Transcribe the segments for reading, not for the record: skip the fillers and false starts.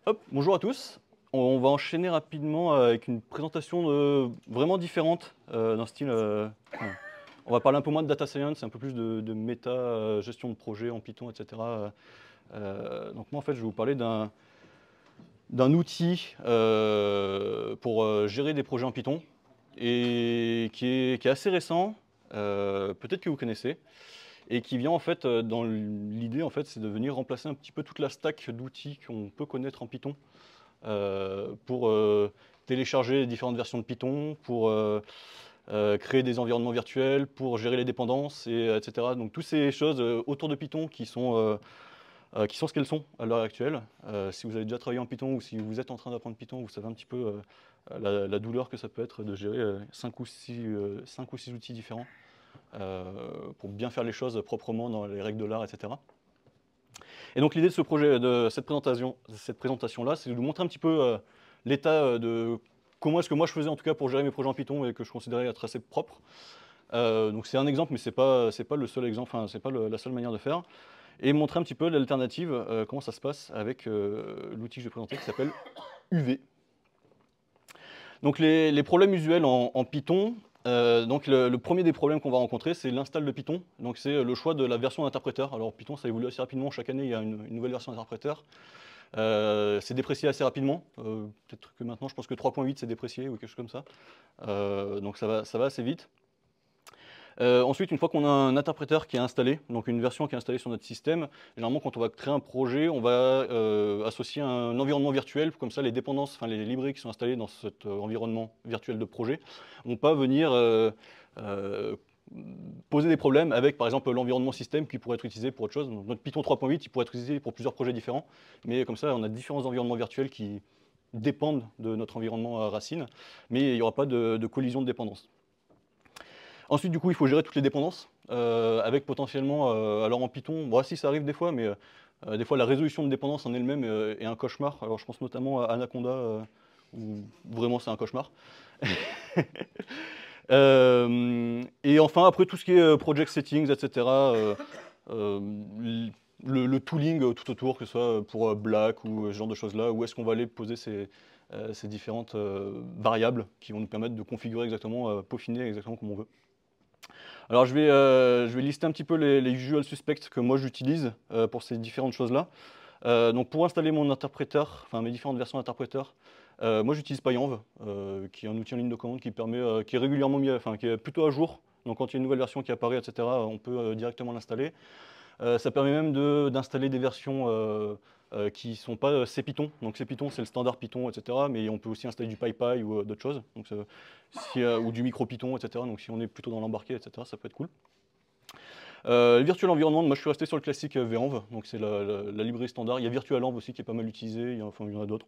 Hop, bonjour à tous. On va enchaîner rapidement avec une présentation vraiment différente d'un style. On va parler un peu moins de data science, un peu plus de méta, gestion de projet en Python, etc. Donc moi en fait je vais vous parler d'un outil pour gérer des projets en Python et qui est assez récent, peut-être que vous connaissez, et qui vient en fait dans l'idée en fait c'est de venir remplacer un petit peu toute la stack d'outils qu'on peut connaître en Python. Pour télécharger les différentes versions de Python, pour créer des environnements virtuels, pour gérer les dépendances, etc. Donc toutes ces choses autour de Python qui sont ce qu'elles sont à l'heure actuelle. Si vous avez déjà travaillé en Python ou si vous êtes en train d'apprendre Python, vous savez un petit peu la douleur que ça peut être de gérer 5 ou 6 outils différents pour bien faire les choses proprement dans les règles de l'art, etc. Et donc l'idée de ce projet, de cette présentation-là, c'est de vous montrer un petit peu l'état de comment est-ce que moi je faisais en tout cas pour gérer mes projets en Python et que je considérais être assez propre. Donc c'est un exemple, mais c'est pas le seul exemple, enfin c'est pas la seule manière de faire. Et montrer un petit peu l'alternative, comment ça se passe avec l'outil que je vais présenter qui s'appelle UV. Donc les problèmes usuels en Python, donc le premier des problèmes qu'on va rencontrer, c'est l'install de Python. Donc c'est le choix de la version d'interpréteur. Alors Python, ça évolue assez rapidement. Chaque année, il y a une nouvelle version d'interpréteur. C'est déprécié assez rapidement. Peut-être que maintenant, je pense que 3.8 c'est déprécié ou quelque chose comme ça. Donc ça va assez vite. Ensuite, une fois qu'on a un interpréteur qui est installé, donc une version qui est installée sur notre système, généralement quand on va créer un projet, on va associer un environnement virtuel, comme ça les dépendances, enfin les librairies qui sont installées dans cet environnement virtuel de projet, vont pas venir poser des problèmes avec par exemple l'environnement système qui pourrait être utilisé pour autre chose. Donc, notre Python 3.8 il pourrait être utilisé pour plusieurs projets différents, mais comme ça on a différents environnements virtuels qui dépendent de notre environnement racine, mais il n'y aura pas de collision de dépendance. Ensuite, du coup, il faut gérer toutes les dépendances, avec potentiellement, alors en Python, bon, si ça arrive des fois, mais des fois la résolution de dépendance en elle-même est un cauchemar. Alors je pense notamment à Anaconda, où vraiment c'est un cauchemar. Et enfin, après tout ce qui est project settings, etc., le tooling tout autour, que ce soit pour Black ou ce genre de choses-là, où est-ce qu'on va aller poser ces différentes variables qui vont nous permettre de configurer exactement, peaufiner exactement comme on veut. Alors je vais lister un petit peu les usual suspects que moi j'utilise pour ces différentes choses-là. Donc pour installer mon interpréteur, enfin mes différentes versions d'interpréteur, moi j'utilise PyEnv, qui est un outil en ligne de commande qui permet, qui est régulièrement mis, enfin qui est plutôt à jour. Donc quand il y a une nouvelle version qui apparaît, etc., on peut directement l'installer. Ça permet même d'installer des versions qui ne sont pas CPython. Donc CPython, c'est le standard Python, etc. Mais on peut aussi installer du PyPy ou d'autres choses, donc, ou du MicroPython, etc. Donc si on est plutôt dans l'embarqué, etc., ça peut être cool. Le Virtual Environment, moi je suis resté sur le classique VEnv, donc c'est la librairie standard. Il y a VirtualEnv aussi qui est pas mal utilisé, il y en a d'autres.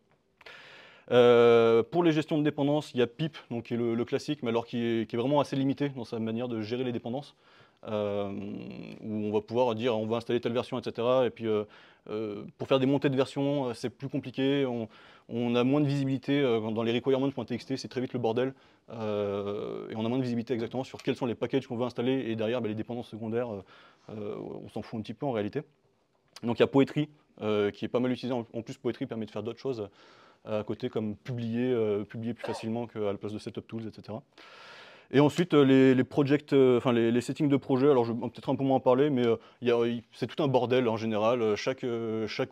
Pour les gestions de dépendances, il y a pip, donc qui est le classique, mais alors qui est vraiment assez limité dans sa manière de gérer les dépendances. Où on va pouvoir dire on va installer telle version, etc. Et puis pour faire des montées de versions, c'est plus compliqué, on a moins de visibilité dans les requirements.txt, c'est très vite le bordel. Et on a moins de visibilité exactement sur quels sont les packages qu'on veut installer, et derrière les dépendances secondaires, on s'en fout un petit peu en réalité. Donc il y a Poetry, qui est pas mal utilisé. En plus, Poetry permet de faire d'autres choses à côté, comme publier plus facilement qu'à la place de Setup Tools, etc. Et ensuite, les projects, enfin les settings de projet, alors je vais peut-être un peu moins en parler, mais c'est tout un bordel en général. Chaque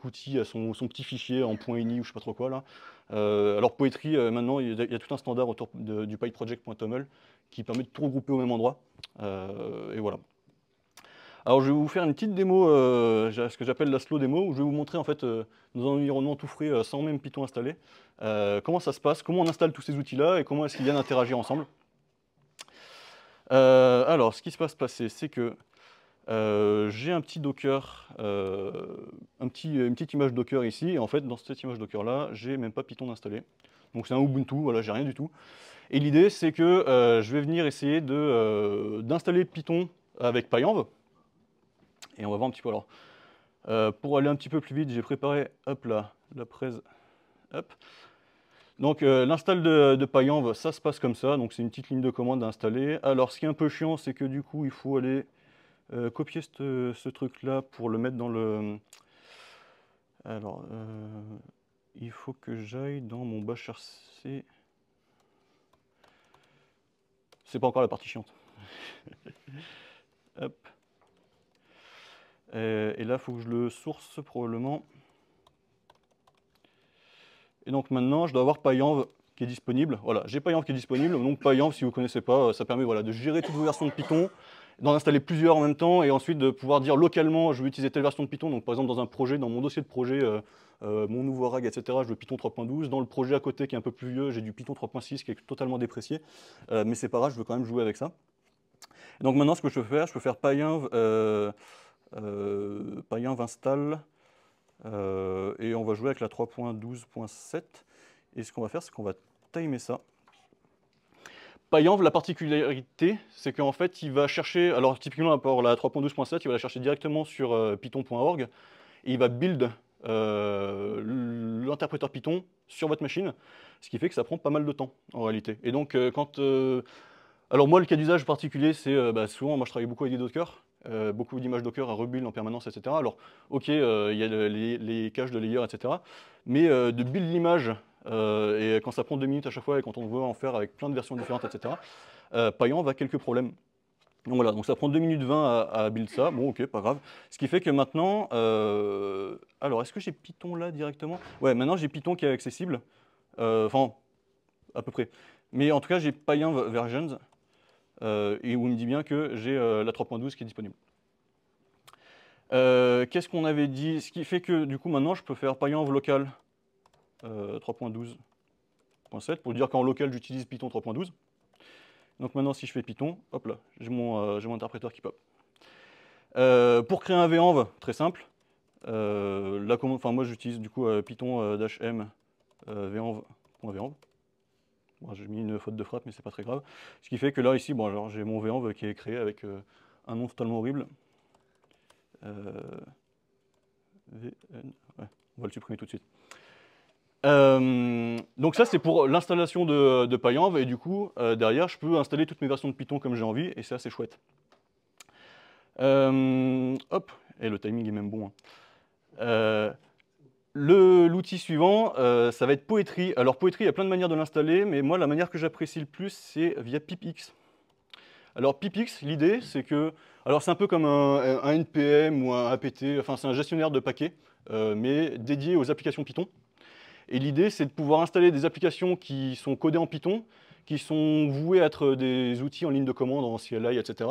outil a son petit fichier en .ini ou je sais pas trop quoi là. Alors Poetry, maintenant, il y a tout un standard autour du pyproject.toml qui permet de tout regrouper au même endroit. Et voilà. Alors je vais vous faire une petite démo, ce que j'appelle la slow démo, où je vais vous montrer en fait dans un environnement tout frais, sans même Python installé, comment ça se passe, comment on installe tous ces outils-là et comment est-ce qu'ils viennent interagir ensemble. Alors, ce qui se passer, c'est que j'ai un petit Docker, une petite image Docker ici, et en fait, dans cette image Docker-là, j'ai même pas Python installé. Donc c'est un Ubuntu, voilà, j'ai rien du tout. Et l'idée, c'est que je vais venir essayer d'installer Python avec PyEnv. Et on va voir un petit peu alors. Pour aller un petit peu plus vite, j'ai préparé, hop là, la presse, hop. Donc l'install de PyEnv, ça se passe comme ça, donc c'est une petite ligne de commande à installer. Alors ce qui est un peu chiant, c'est que du coup il faut aller copier ce truc là pour le mettre dans le... Alors il faut que j'aille dans mon bash RC. C'est pas encore la partie chiante. Hop. Et là, il faut que je le source probablement. Et donc maintenant, je dois avoir PyEnv qui est disponible. Voilà, j'ai PyEnv qui est disponible. Donc PyEnv, si vous ne connaissez pas, ça permet voilà, de gérer toutes vos versions de Python, d'en installer plusieurs en même temps, et ensuite de pouvoir dire localement, je veux utiliser telle version de Python. Donc par exemple, dans un projet, dans mon dossier de projet, mon nouveau RAG, etc., je veux Python 3.12. Dans le projet à côté qui est un peu plus vieux, j'ai du Python 3.6 qui est totalement déprécié. Mais c'est pas grave, je veux quand même jouer avec ça. Et donc maintenant, ce que je peux faire PyEnv, PyEnv install. Et on va jouer avec la 3.12.7. Et ce qu'on va faire, c'est qu'on va timer ça. PyEnv, la particularité, c'est qu'en fait, il va chercher, alors typiquement pour la 3.12.7, il va la chercher directement sur python.org, et il va build l'interpréteur Python sur votre machine, ce qui fait que ça prend pas mal de temps en réalité. Et donc, alors moi, le cas d'usage particulier, c'est souvent, moi je travaille beaucoup avec des Docker, beaucoup d'images Docker à rebuild en permanence, etc. Alors, ok, il y a les caches de layer, etc. Mais de build l'image, et quand ça prend 2 minutes à chaque fois, et quand on veut en faire avec plein de versions différentes, etc., PyEnv a quelques problèmes. Donc voilà, donc ça prend 2 minutes 20 à build ça, bon ok, pas grave. Ce qui fait que maintenant, alors est-ce que j'ai Python là directement? Ouais, maintenant j'ai Python qui est accessible, enfin, à peu près. Mais en tout cas, j'ai PyEnv versions, et où il me dit bien que j'ai la 3.12 qui est disponible. Qu'est-ce qu'on avait dit? Ce qui fait que du coup maintenant je peux faire PyEnv local 3.12.7 pour dire qu'en local j'utilise Python 3.12. Donc maintenant si je fais Python, hop là, j'ai mon interpréteur qui pop. Pour créer un venv, très simple. La commande, enfin moi j'utilise du coup python-m venv.venv. Bon, j'ai mis une faute de frappe, mais c'est pas très grave. Ce qui fait que là, ici, bon, alors j'ai mon venv qui est créé avec un nom totalement horrible. VN, ouais, on va le supprimer tout de suite. Donc ça, c'est pour l'installation de PyEnv, et du coup, derrière, je peux installer toutes mes versions de Python comme j'ai envie, et c'est assez chouette. Hop, et le timing est même bon. Hein. L'outil suivant, ça va être Poetry. Alors Poetry, il y a plein de manières de l'installer, mais moi la manière que j'apprécie le plus, c'est via pipx. Alors pipx, l'idée c'est que, alors c'est un peu comme un NPM ou un apt, enfin c'est un gestionnaire de paquets, mais dédié aux applications Python. Et l'idée c'est de pouvoir installer des applications qui sont codées en Python, qui sont vouées à être des outils en ligne de commande, en CLI, etc.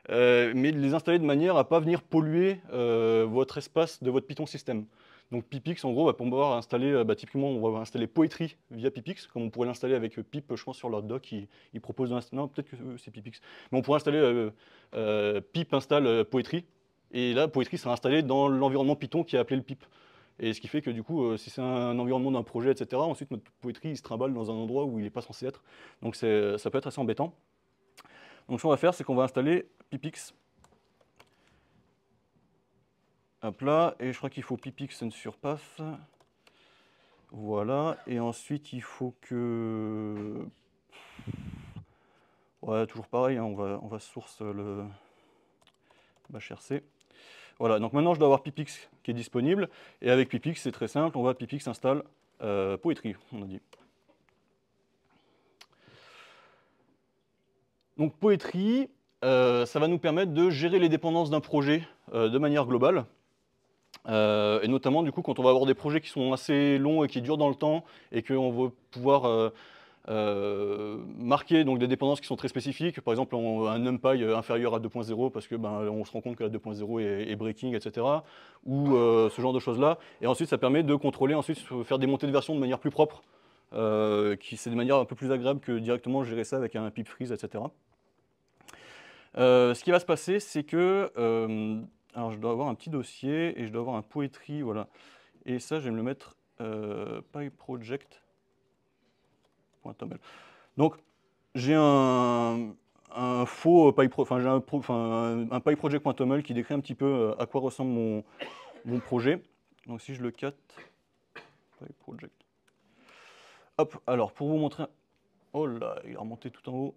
Mais de les installer de manière à ne pas venir polluer votre espace de votre Python système. Donc pipx, en gros, va pouvoir installer, typiquement, on va installer Poetry via pipx, comme on pourrait l'installer avec pip, je pense, sur leur doc, ils proposent d'installer, non, peut-être que c'est pipx, mais on pourrait installer pip install Poetry, et là, Poetry sera installé dans l'environnement Python qui est appelé le pip. Et ce qui fait que du coup, si c'est un environnement d'un projet, etc., ensuite notre Poetry il se trimballe dans un endroit où il n'est pas censé être. Donc ça peut être assez embêtant. Donc ce qu'on va faire, c'est qu'on va installer pipx. Hop là, et je crois qu'il faut pipx and surpath. Voilà, et ensuite il faut que... Ouais, toujours pareil, hein, on va source le bash rc. Voilà, donc maintenant je dois avoir pipx qui est disponible, et avec pipx c'est très simple, on va pipx install Poetry, on a dit. Donc Poetry, ça va nous permettre de gérer les dépendances d'un projet de manière globale. Et notamment, du coup, quand on va avoir des projets qui sont assez longs et qui durent dans le temps, et qu'on va pouvoir marquer donc, des dépendances qui sont très spécifiques, par exemple un NumPy inférieur à 2.0, parce que on se rend compte que la 2.0 est breaking, etc., ou ce genre de choses-là. Et ensuite, ça permet de contrôler, ensuite faire des montées de version de manière plus propre, c'est de manière un peu plus agréable que directement gérer ça avec un pip freeze, etc. Ce qui va se passer, c'est que alors je dois avoir un petit dossier et je dois avoir un Poetry, voilà. Et ça, je vais me le mettre pyproject.toml. Donc, j'ai un faux un pyproject.toml qui décrit un petit peu à quoi ressemble mon projet. Donc, si je le cut, pyproject. Hop, alors pour vous montrer. Oh là, il est remonté tout en haut.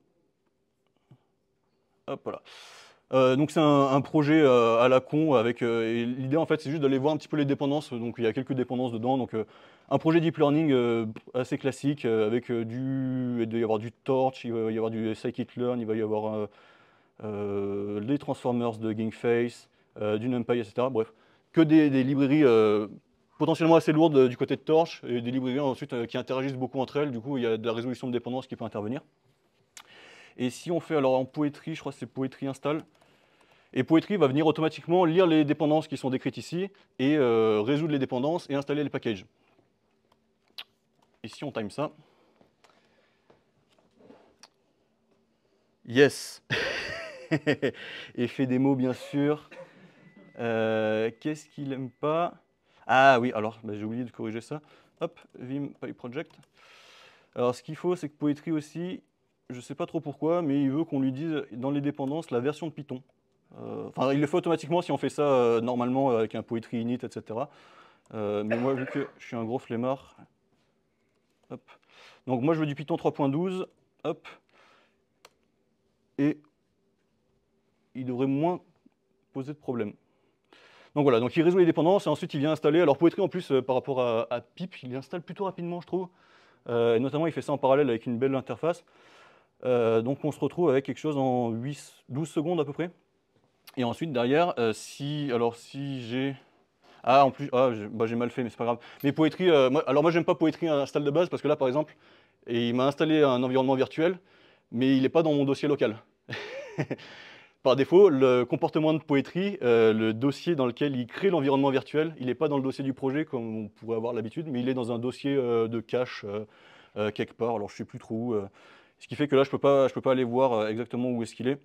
Hop, voilà. Donc c'est un projet à la con avec et l'idée en fait c'est juste d'aller voir un petit peu les dépendances. Donc il y a quelques dépendances dedans. Donc un projet deep learning assez classique avec il doit y avoir du Torch, il va y avoir du scikit-learn, il va y avoir les transformers de GameFace, du NumPy, etc. Bref, que des librairies potentiellement assez lourdes du côté de Torch et des librairies ensuite qui interagissent beaucoup entre elles. Du coup, il y a de la résolution de dépendance qui peut intervenir. Et si on fait alors en Poetry, je crois que c'est Poetry install. Et Poetry va venir automatiquement lire les dépendances qui sont décrites ici et résoudre les dépendances et installer les packages. Et si on time ça, yes. Effet démo bien sûr. Qu'est-ce qu'il aime pas? Ah oui, alors bah, j'ai oublié de corriger ça. Hop, Vim PyProject. Alors ce qu'il faut, c'est que Poetry aussi, je sais pas trop pourquoi, mais il veut qu'on lui dise dans les dépendances la version de Python. Enfin, il le fait automatiquement si on fait ça normalement avec un Poetry init, etc. Mais moi, vu que je suis un gros flemmard, hop. Donc moi, je veux du Python 3.12, hop. Et il devrait moins poser de problème. Donc voilà, donc il résout les dépendances et ensuite il vient installer. Alors Poetry en plus par rapport à Pip, il installe plutôt rapidement je trouve. Et notamment il fait ça en parallèle avec une belle interface. Donc on se retrouve avec quelque chose en 12 secondes à peu près. Et ensuite derrière, si j'ai... Ah en plus, bah, j'ai mal fait mais c'est pas grave. Mais Poetry, moi j'aime pas Poetry install de base parce que là par exemple, il m'a installé un environnement virtuel, mais il n'est pas dans mon dossier local. Par défaut, le comportement de Poetry, le dossier dans lequel il crée l'environnement virtuel, il n'est pas dans le dossier du projet comme on pourrait avoir l'habitude, mais il est dans un dossier de cache quelque part, alors je ne sais plus trop où. Ce qui fait que là, je peux pas aller voir exactement où est-ce qu'il est.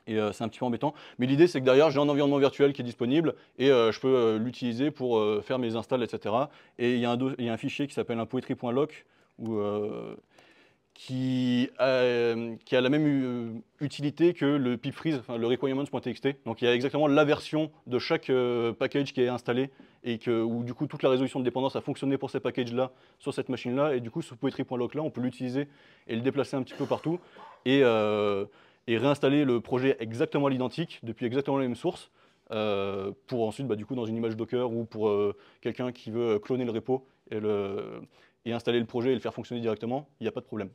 Et c'est un petit peu embêtant. Mais l'idée, c'est que derrière, j'ai un environnement virtuel qui est disponible et je peux l'utiliser pour faire mes installs, etc. Et il y a un fichier qui s'appelle un poetry.loc où qui a la même utilité que le pipfreeze, enfin le requirements.txt. Donc il y a exactement la version de chaque package qui est installé et où du coup toute la résolution de dépendance a fonctionné pour ces packages-là sur cette machine-là. Et du coup ce poetry.loc là, on peut l'utiliser et le déplacer un petit peu partout et, et réinstaller le projet exactement à l'identique depuis exactement les mêmes sources. Pour ensuite, bah, du coup, dans une image Docker ou pour quelqu'un qui veut cloner le repo et installer le projet et le faire fonctionner directement, il n'y a pas de problème.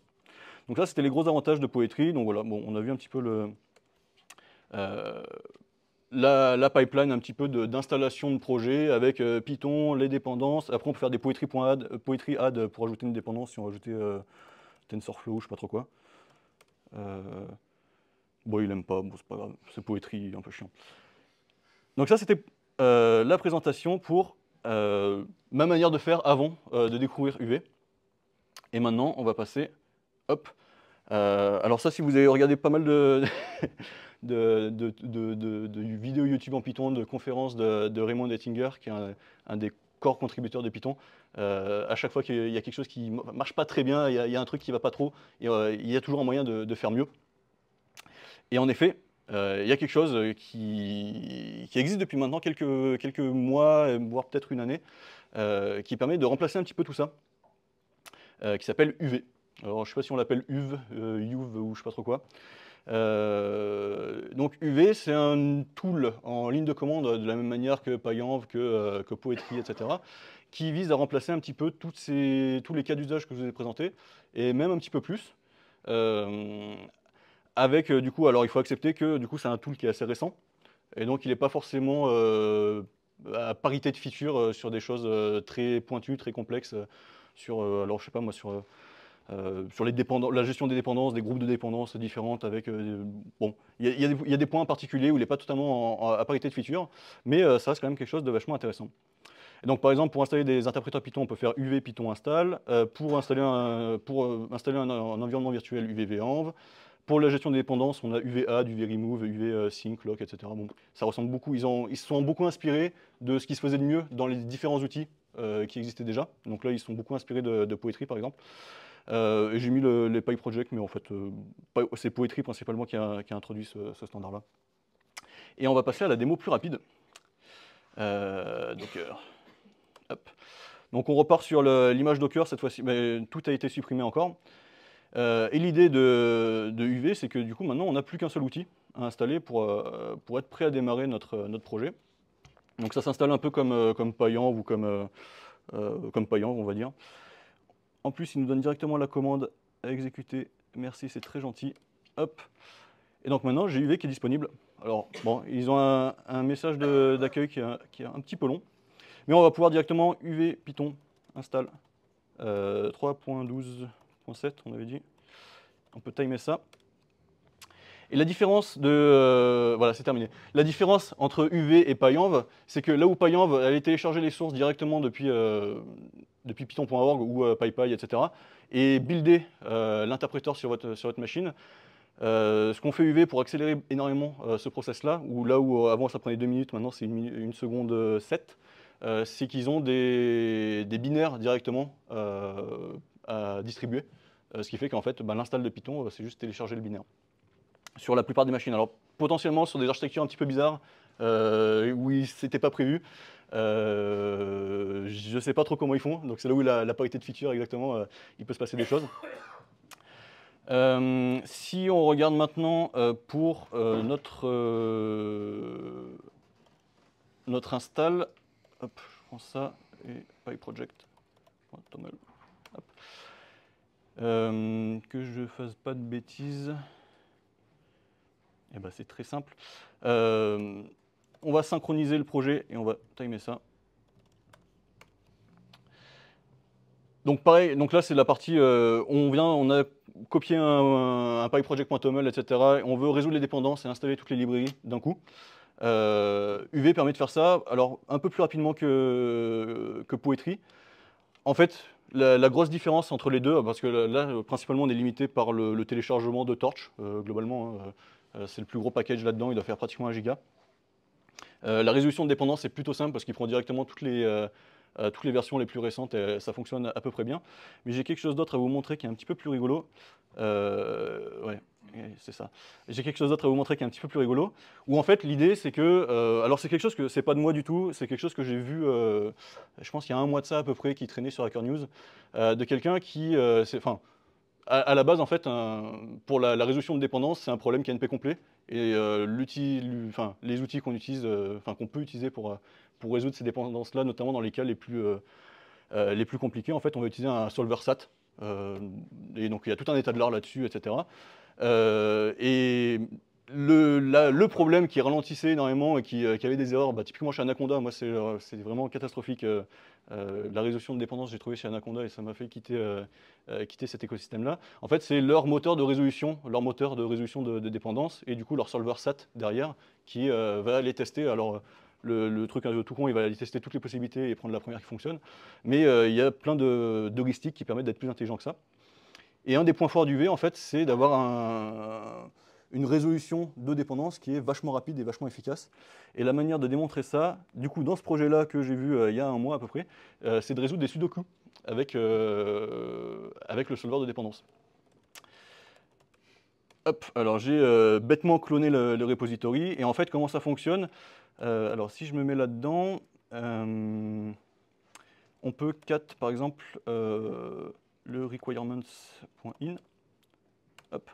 Donc là, c'était les gros avantages de Poetry. Donc voilà, bon, on a vu un petit peu la pipeline un petit peu d'installation de projet avec Python, les dépendances. Après, on peut faire des Poetry add pour ajouter une dépendance si on rajoutait TensorFlow, je sais pas trop quoi. Bon, il aime pas, bon, c'est pas grave, c'est Poetry, un peu chiant. Donc ça, c'était la présentation pour ma manière de faire avant de découvrir UV. Et maintenant, on va passer, hop. Alors ça, si vous avez regardé pas mal de, de vidéos YouTube en Python, de conférences de Raymond Ettinger, qui est un des core contributeurs de Python, à chaque fois qu'il y a quelque chose qui marche pas très bien, il y a un truc qui va pas trop, et, il y a toujours un moyen de faire mieux. Et en effet, il y a quelque chose qui existe depuis maintenant quelques mois, voire peut-être une année, qui permet de remplacer un petit peu tout ça, qui s'appelle UV. Alors je ne sais pas si on l'appelle UV, UV ou je ne sais pas trop quoi. Donc UV, c'est un tool en ligne de commande de la même manière que PyEnv, que Poetry, etc., qui vise à remplacer un petit peu tous les cas d'usage que je vous ai présentés, et même un petit peu plus. Avec du coup, alors il faut accepter que du coup c'est un tool qui est assez récent, et donc il n'est pas forcément à parité de features sur des choses très pointues, très complexes, alors je sais pas moi, sur la gestion des dépendances, des groupes de dépendances différentes avec, bon, il y a des points particuliers où il n'est pas totalement à parité de features, mais ça reste quand même quelque chose de vachement intéressant. Et donc par exemple, pour installer des interpréteurs Python, on peut faire UV Python install, pour installer un environnement virtuel UV-venv. Pour la gestion des dépendances, on a UV-add, UV-remove, UV-sync, lock, etc. Bon, ça ressemble beaucoup, ils se sont beaucoup inspirés de ce qui se faisait de mieux dans les différents outils qui existaient déjà. Donc là, ils sont beaucoup inspirés de Poetry, par exemple. Et j'ai mis les PyProject, mais en fait, c'est Poetry principalement qui a introduit ce standard-là. Et on va passer à la démo plus rapide. Docker. Hop. Donc on repart sur l'image Docker cette fois-ci, mais tout a été supprimé encore. Et l'idée de UV, c'est que du coup, maintenant, on n'a plus qu'un seul outil à installer pour être prêt à démarrer notre projet. Donc ça s'installe un peu comme Payant ou comme Payant, on va dire. En plus, il nous donne directement la commande à exécuter. Merci, c'est très gentil. Hop. Et donc maintenant, j'ai UV qui est disponible. Alors, bon, ils ont un message d'accueil qui est un petit peu long. Mais on va pouvoir directement UV Python install 3.12.7, on avait dit. On peut timer ça. Et la différence voilà, c'est terminé. La différence entre UV et PyEnv, c'est que là où PyEnv allait télécharger les sources directement depuis python.org ou PyPy, etc., et builder l'interpréteur sur votre machine, ce qu'on fait UV pour accélérer énormément ce process-là, là où avant ça prenait 2 minutes, maintenant c'est 1 seconde 7, c'est qu'ils ont des binaires directement à distribuer, ce qui fait qu'en fait l'install de Python, c'est juste télécharger le binaire sur la plupart des machines. Alors potentiellement sur des architectures un petit peu bizarres, où c'était pas prévu, je ne sais pas trop comment ils font, donc c'est là où la parité de feature exactement, il peut se passer des choses. Si on regarde maintenant pour notre install, hop, je prends ça et pyproject.toml. Que je fasse pas de bêtises. Eh ben, c'est très simple. On va synchroniser le projet et on va timer ça. Donc pareil, donc là c'est la partie, on a copié un pyproject.toml, etc. On veut résoudre les dépendances et installer toutes les librairies d'un coup. UV permet de faire ça, alors un peu plus rapidement que Poetry. En fait, la grosse différence entre les deux, parce que là principalement on est limité par le téléchargement de Torch, globalement, c'est le plus gros package là-dedans, il doit faire pratiquement 1 giga. La résolution de dépendance est plutôt simple parce qu'il prend directement toutes les versions les plus récentes et ça fonctionne à peu près bien. Mais j'ai quelque chose d'autre à vous montrer qui est un petit peu plus rigolo. Ouais, c'est ça. J'ai quelque chose d'autre à vous montrer qui est un petit peu plus rigolo. Où en fait l'idée c'est que, alors c'est quelque chose que c'est pas de moi du tout, c'est quelque chose que j'ai vu, je pense qu'il y a 1 mois de ça à peu près, qui traînait sur Hacker News, de quelqu'un qui, à la base, en fait, pour la résolution de dépendance, c'est un problème qui est NP complet. Et les outils qu'on utilise, qu'on peut utiliser pour résoudre ces dépendances-là, notamment dans les cas les plus compliqués, en fait, on va utiliser un solver SAT. Et donc, il y a tout un état de l'art là-dessus, etc. Et le problème qui ralentissait énormément et qui avait des erreurs, typiquement chez Anaconda, moi c'est vraiment catastrophique. La résolution de dépendance, j'ai trouvé chez Anaconda et ça m'a fait quitter cet écosystème-là. En fait, c'est leur moteur de résolution de dépendance et du coup leur solver SAT derrière qui va aller tester. Alors le truc un peu tout con, il va aller tester toutes les possibilités et prendre la première qui fonctionne. Mais il y a plein d'heuristiques qui permettent d'être plus intelligent que ça. Et un des points forts d'UV, en fait, c'est d'avoir une résolution de dépendance qui est vachement rapide et vachement efficace. Et la manière de démontrer ça, du coup, dans ce projet-là que j'ai vu il y a 1 mois à peu près, c'est de résoudre des sudoku avec le solver de dépendance. Hop, alors j'ai bêtement cloné le repository. Et en fait, comment ça fonctionne? Alors, si je me mets là-dedans, on peut cat, par exemple, le requirements.in. Hop.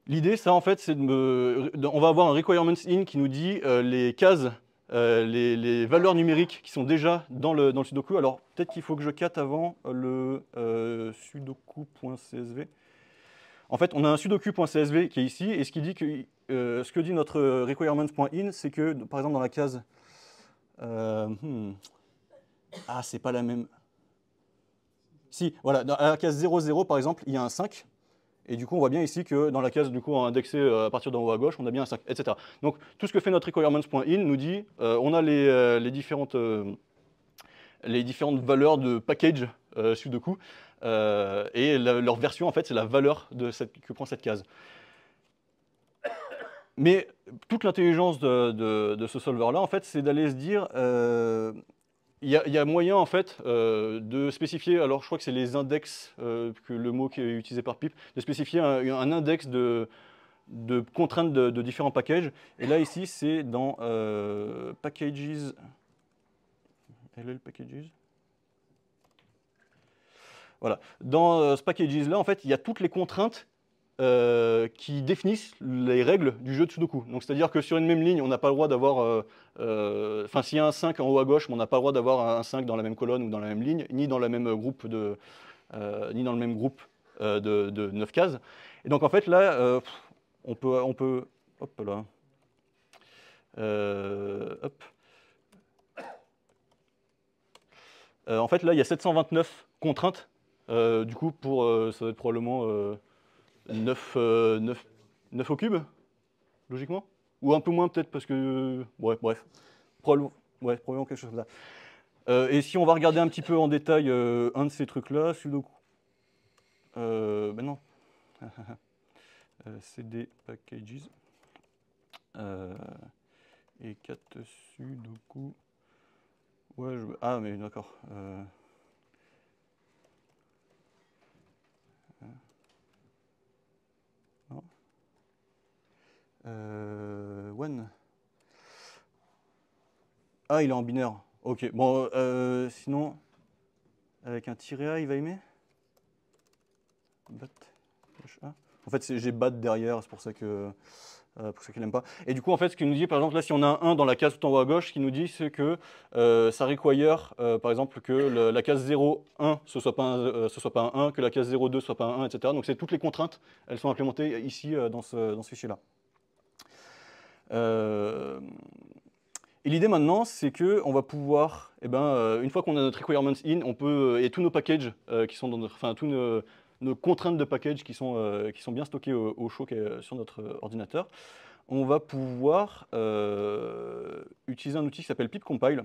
L'idée, ça, en fait, c'est on va avoir un requirements in qui nous dit les cases, les valeurs numériques qui sont déjà dans le sudoku. Alors, peut-être qu'il faut que je cat avant le sudoku.csv. En fait, on a un sudoku.csv qui est ici, et ce que dit notre requirements.in, c'est que, par exemple, dans la case... Ah, c'est pas la même... Si, voilà, dans la case 00, par exemple, il y a un 5. Et du coup, on voit bien ici que dans la case du coup indexée à partir d'en haut à gauche, on a bien un 5, etc. Donc, tout ce que fait notre requirements.in nous dit, on a les différentes valeurs de package sudoku, et leur version, en fait, c'est la valeur que prend cette case. Mais toute l'intelligence de ce solver-là, en fait, c'est d'aller se dire... il y a moyen en fait de spécifier, alors je crois que c'est les index, que le mot qui est utilisé par Pip, de spécifier un index de contraintes de différents packages. Et là ici c'est dans packages, LL packages. Voilà. Dans ce package-là, en fait, il y a toutes les contraintes qui définissent les règles du jeu de Sudoku. Donc, c'est-à-dire que sur une même ligne, on n'a pas le droit d'avoir... Enfin, s'il y a un 5 en haut à gauche, on n'a pas le droit d'avoir un 5 dans la même colonne ou dans la même ligne, ni dans, ni dans le même groupe de 9 cases. Et donc, en fait, là, on peut... Hop là. Hop. En fait, là, il y a 729 contraintes. Du coup, ça va être probablement 9 au cube, logiquement. Ou un peu moins, peut-être, parce que... Ouais, bref. Probablement quelque chose comme ça. Et si on va regarder un petit peu en détail un de ces trucs-là, Sudoku... Ben non. CD packages. Et 4 Sudoku... Ouais, ah, mais d'accord. Non. One. Ah, il est en binaire. Ok. Bon, sinon, avec un tiret A, il va aimer bat. En fait, j'ai bat derrière, c'est pour ça que... pour ceux qui n'aiment pas. Et du coup, en fait, ce qu'il nous dit, par exemple, là, si on a un 1 dans la case tout en haut à gauche, ce qu'il nous dit, c'est que ça require, par exemple, que la case 0, 1, ce soit pas un 1, que la case 0, 2 soit pas un 1, etc. Donc, c'est toutes les contraintes, elles sont implémentées ici dans ce fichier-là. Et l'idée maintenant, c'est qu'on va pouvoir, une fois qu'on a notre requirements in, on peut, et tous nos packages qui sont dans notre, enfin, tous nos contraintes de package qui sont bien stockées au chaud sur notre ordinateur, on va pouvoir utiliser un outil qui s'appelle pipcompile.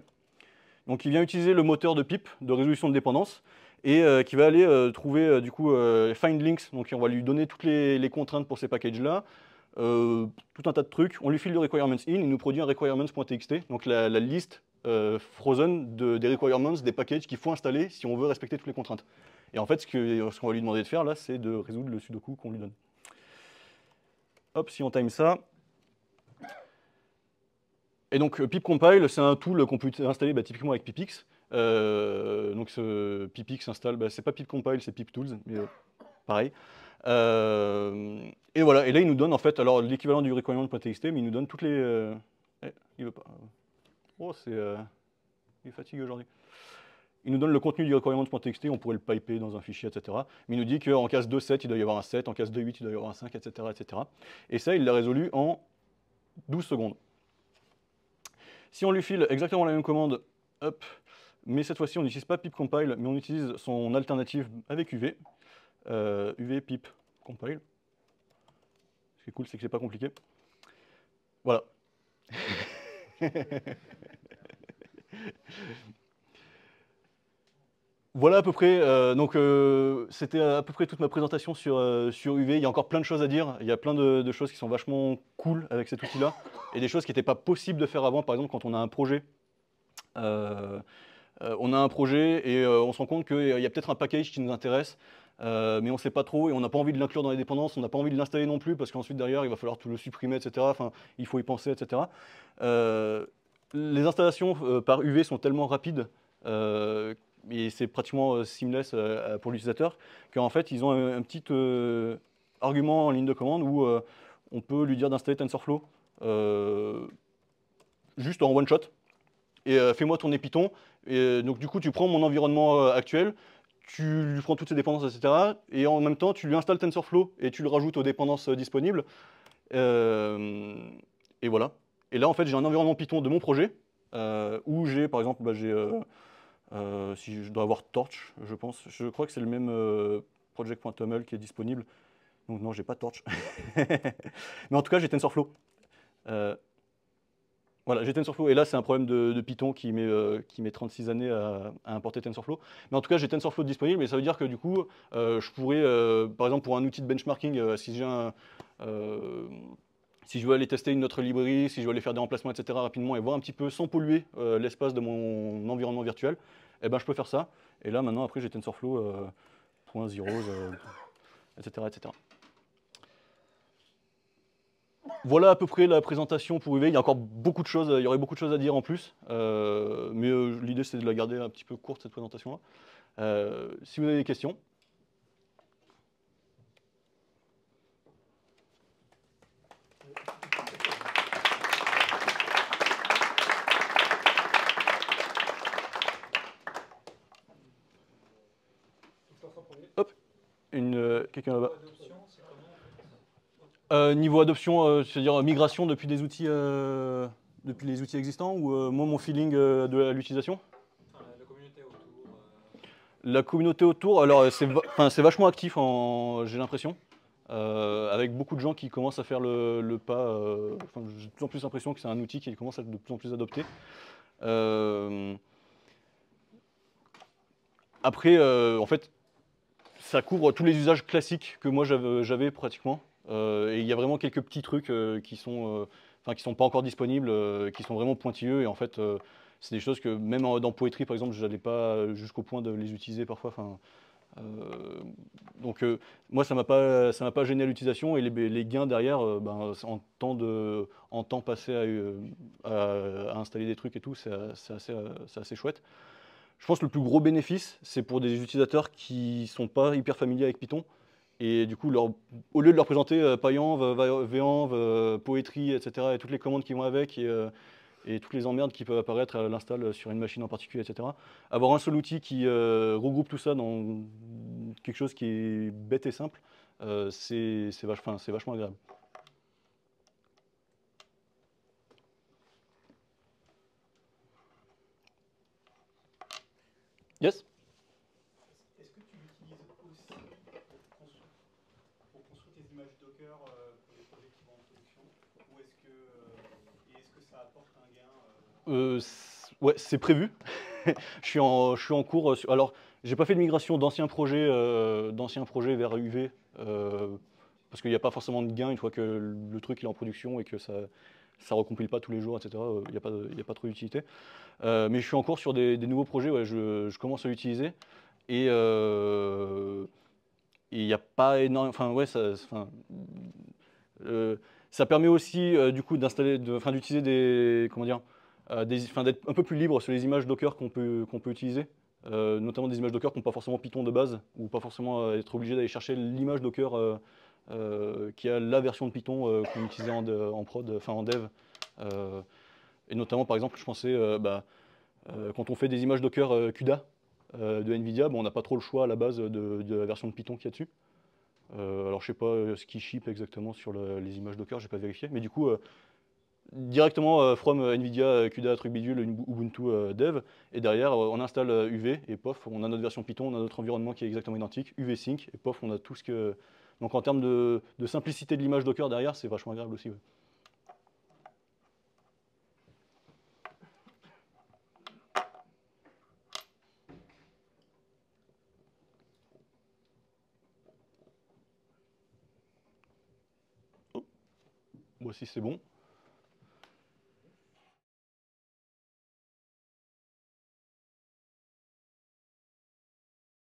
Donc il vient utiliser le moteur de pip, de résolution de dépendance, et qui va aller trouver du coup find links. Donc on va lui donner toutes les contraintes pour ces packages-là, tout un tas de trucs. On lui file le requirements in, il nous produit un requirements.txt, donc la liste frozen des requirements, des packages qu'il faut installer si on veut respecter toutes les contraintes. Et en fait, ce qu'on va lui demander de faire là, c'est de résoudre le sudoku qu'on lui donne. Hop, si on time ça. Et donc pipcompile, c'est un tool qu'on peut installer typiquement avec pipx. Donc ce pipx installe, c'est pas pipcompile, c'est piptools, mais pareil. Et voilà, et là il nous donne en fait alors l'équivalent du requirement.txt, mais il nous donne toutes les... il veut pas. Oh, il est fatigué aujourd'hui. Il nous donne le contenu du requirement.txt, on pourrait le piper dans un fichier, etc. Mais il nous dit qu'en case 2.7, il doit y avoir un 7, en case 2.8, il doit y avoir un 5, etc., etc. Et ça, il l'a résolu en 12 secondes. Si on lui file exactement la même commande, hop, mais cette fois-ci, on n'utilise pas pipcompile, mais on utilise son alternative avec UV, UV pipcompile. Ce qui est cool, c'est que c'est pas compliqué. Voilà. Voilà à peu près, c'était à peu près toute ma présentation sur UV. Il y a encore plein de choses à dire, il y a plein de choses qui sont vachement cool avec cet outil-là, et des choses qui n'étaient pas possibles de faire avant, par exemple quand on a un projet. On a un projet et on se rend compte qu'il y a peut-être un package qui nous intéresse, mais on ne sait pas trop et on n'a pas envie de l'inclure dans les dépendances, on n'a pas envie de l'installer non plus parce qu'ensuite derrière il va falloir tout le supprimer, etc. Enfin, il faut y penser, etc. Les installations par UV sont tellement rapides et c'est pratiquement seamless pour l'utilisateur qu'en fait ils ont un petit argument en ligne de commande où on peut lui dire d'installer TensorFlow juste en one shot. Et fais-moi tourner Python. Et donc du coup, tu prends mon environnement actuel, tu lui prends toutes ses dépendances, etc. Et en même temps, tu lui installes TensorFlow et tu le rajoutes aux dépendances disponibles. Et voilà. Et là, en fait, j'ai un environnement Python de mon projet où j'ai, par exemple, si je dois avoir Torch, je pense. Je crois que c'est le même project.toml qui est disponible. Donc non, j'ai pas Torch. Mais en tout cas, j'ai TensorFlow. Voilà, j'ai TensorFlow, et là c'est un problème de Python qui met 36 années à importer TensorFlow. Mais en tout cas, j'ai TensorFlow disponible, et ça veut dire que du coup, je pourrais, par exemple pour un outil de benchmarking, si je veux aller tester une autre librairie, si je veux aller faire des remplacements, etc. rapidement, et voir un petit peu sans polluer l'espace de mon environnement virtuel, eh ben, je peux faire ça. Et là maintenant, après j'ai TensorFlow .0, etc., etc. Voilà à peu près la présentation pour UV. Il y a encore beaucoup de choses, il y aurait beaucoup de choses à dire en plus, mais l'idée c'est de la garder un petit peu courte cette présentation-là. Si vous avez des questions. Hop, quelqu'un là-bas. Niveau adoption, c'est-à-dire migration depuis des outils, depuis les outils existants ou moi mon feeling de l'utilisation? La communauté autour. La communauté autour, alors c'est vachement actif, j'ai l'impression, avec beaucoup de gens qui commencent à faire le pas. J'ai de plus en plus l'impression que c'est un outil qui commence à être de plus en plus adopté. Après, en fait, ça couvre tous les usages classiques que moi j'avais pratiquement. Et il y a vraiment quelques petits trucs qui sont pas encore disponibles, qui sont vraiment pointilleux. Et en fait, c'est des choses que même dans Poetry, par exemple, je n'allais pas jusqu'au point de les utiliser parfois. Donc moi, ça m'a pas gêné à l'utilisation. Et les gains derrière, en temps passé à installer des trucs et tout, c'est assez chouette. Je pense que le plus gros bénéfice, c'est pour des utilisateurs qui sont pas hyper familiers avec Python. Et du coup, au lieu de leur présenter Pyenv, Venv, Poetry, etc., et toutes les commandes qui vont avec, et toutes les emmerdes qui peuvent apparaître à l'install sur une machine en particulier, etc., avoir un seul outil qui regroupe tout ça dans quelque chose qui est bête et simple, c'est vachement agréable. Yes? Est-ce que tu l'utilises aussi pour construire tes images Docker pour les projets qui vont en production? Ou est-ce que ça apporte un gain Ouais, c'est prévu. Je suis en cours. Alors, j'ai pas fait de migration d'anciens projets vers UV, parce qu'il n'y a pas forcément de gain une fois que le truc est en production et que ça recompile pas tous les jours, etc. Il n'y a pas trop d'utilité. Mais je suis en cours sur des nouveaux projets. Ouais, je commence à l'utiliser et il n'y a pas énorme. Enfin, ouais, ça permet aussi du coup d'utiliser des, comment dire, d'être un peu plus libre sur les images Docker qu'on peut utiliser, notamment des images Docker qui n'ont pas forcément Python de base, ou pas forcément être obligé d'aller chercher l'image Docker qui a la version de Python qu'on utilisait en prod, enfin en dev. Et notamment par exemple, je pensais, quand on fait des images Docker CUDA de NVIDIA, on n'a pas trop le choix à la base de la version de Python qu'il y a dessus. Alors je sais pas ce qui ship exactement sur les images Docker, j'ai pas vérifié, mais du coup directement from NVIDIA CUDA truc bidule Ubuntu dev, et derrière on installe UV et pof, on a notre version Python, on a notre environnement qui est exactement identique, UV sync, et pof, on a tout ce que. Donc en termes de simplicité de l'image Docker derrière, c'est vachement agréable aussi. Ouais. Oh. Moi aussi c'est bon.